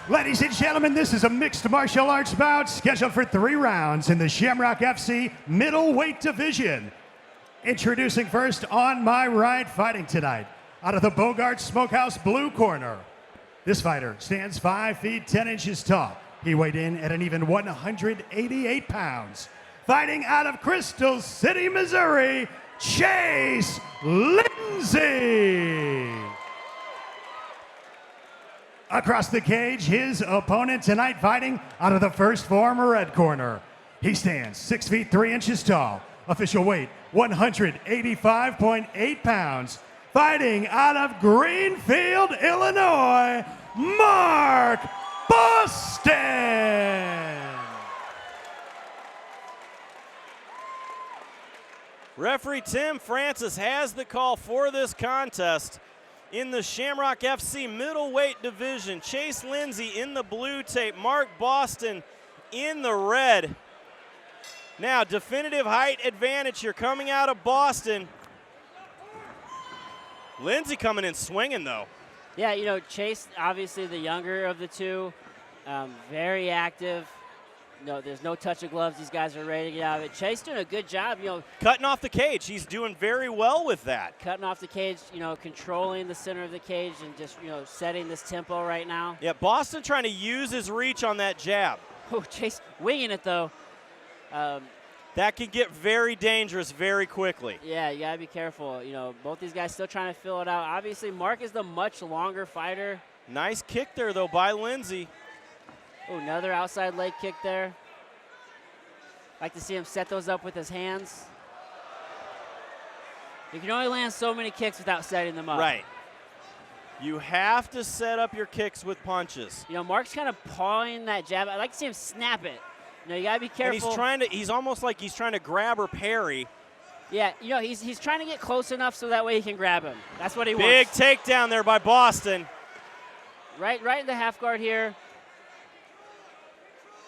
Ladies and gentlemen, this is a mixed martial arts bout scheduled for 3 rounds in the Shamrock FC middleweight division. Introducing first on my right, fighting tonight, out of the Bogart Smokehouse blue corner. This fighter stands 5 feet 10 inches tall. He weighed in at an even 188 pounds. Fighting out of Crystal City, Missouri, Chase Lindsey. Across the cage, his opponent tonight fighting out of the First Form red corner. He stands 6 feet 3 inches tall. Official weight, 185.8 pounds. Fighting out of Greenfield, Illinois, Mark Boston. Referee Tim Francis has the call for this contest. In the Shamrock FC middleweight division, Chase Lindsey in the blue tape, Mark Boston in the red. Now, definitive height advantage here coming out of Boston. Lindsey coming in swinging, though. Yeah, you know, Chase, obviously the younger of the two, very active. No, there's no touch of gloves. These guys are ready to get out of it. Chase doing a good job, you know. Cutting off the cage. He's doing very well with that. Cutting off the cage, you know, controlling the center of the cage and just, you know, setting this tempo right now. Yeah, Boston trying to use his reach on that jab. Oh, Chase winging it, though. That can get very dangerous very quickly. Yeah, you got to be careful. You know, both these guys still trying to fill it out. Obviously, Mark is the much longer fighter. Nice kick there, though, by Lindsey. Oh, another outside leg kick there. Like to see him set those up with his hands. You can only land so many kicks without setting them up. Right. You have to set up your kicks with punches. You know, Mark's kind of pawing that jab. I like to see him snap it. You know, you got to be careful. And he's almost like he's trying to grab or parry. Yeah, you know, he's trying to get close enough so that way he can grab him. That's what he Big wants. takedown there by Boston. Right in the half guard here.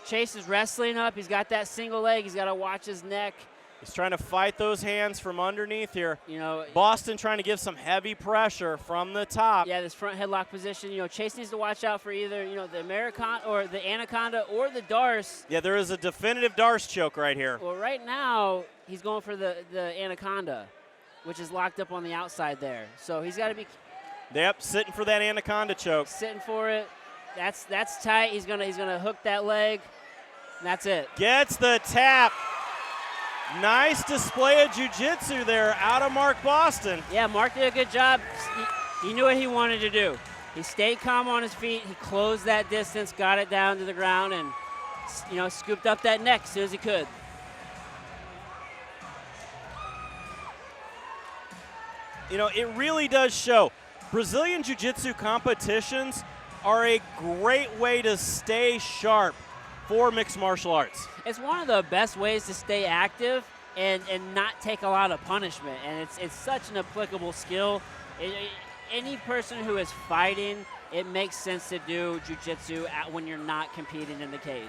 Chase is wrestling up. He's got that single leg. He's got to watch his neck. He's trying to fight those hands from underneath here. You know, Boston trying to give some heavy pressure from the top. Yeah, this front headlock position. You know, Chase needs to watch out for either, you know, the American or the Anaconda or the Darce. Yeah, there is a definitive Darce choke right here. Well, right now he's going for the Anaconda, which is locked up on the outside there. So he's got to be. Yep, sitting for that Anaconda choke. Sitting for it. That's tight. He's gonna hook that leg. And that's it. Gets the tap. Nice display of jiu-jitsu there out of Mark Boston. Yeah, Mark did a good job. He knew what he wanted to do. He stayed calm on his feet. He closed that distance, got it down to the ground, and, you know, scooped up that neck as soon as he could. You know, it really does show. Brazilian jiu-jitsu competitions are a great way to stay sharp for mixed martial arts. It's one of the best ways to stay active and not take a lot of punishment, and it's such an applicable skill. Any person who is fighting, it makes sense to do jiu-jitsu when you're not competing in the cage.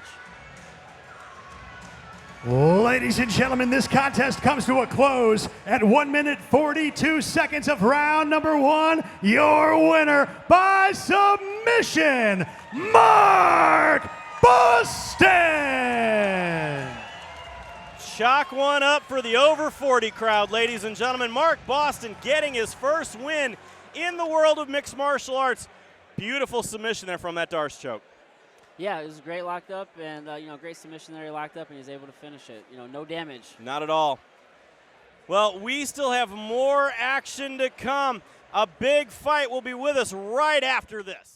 Ladies and gentlemen, this contest comes to a close at 1 minute 42 seconds of round number 1. Your winner by submission, Mark Boston! Chalk one up for the over 40 crowd, ladies and gentlemen. Mark Boston getting his first win in the world of mixed martial arts. Beautiful submission there from that Darce choke. Yeah, it was great locked up, and you know, great submission there. He locked up, and he was able to finish it. You know, no damage. Not at all. Well, we still have more action to come. A big fight will be with us right after this.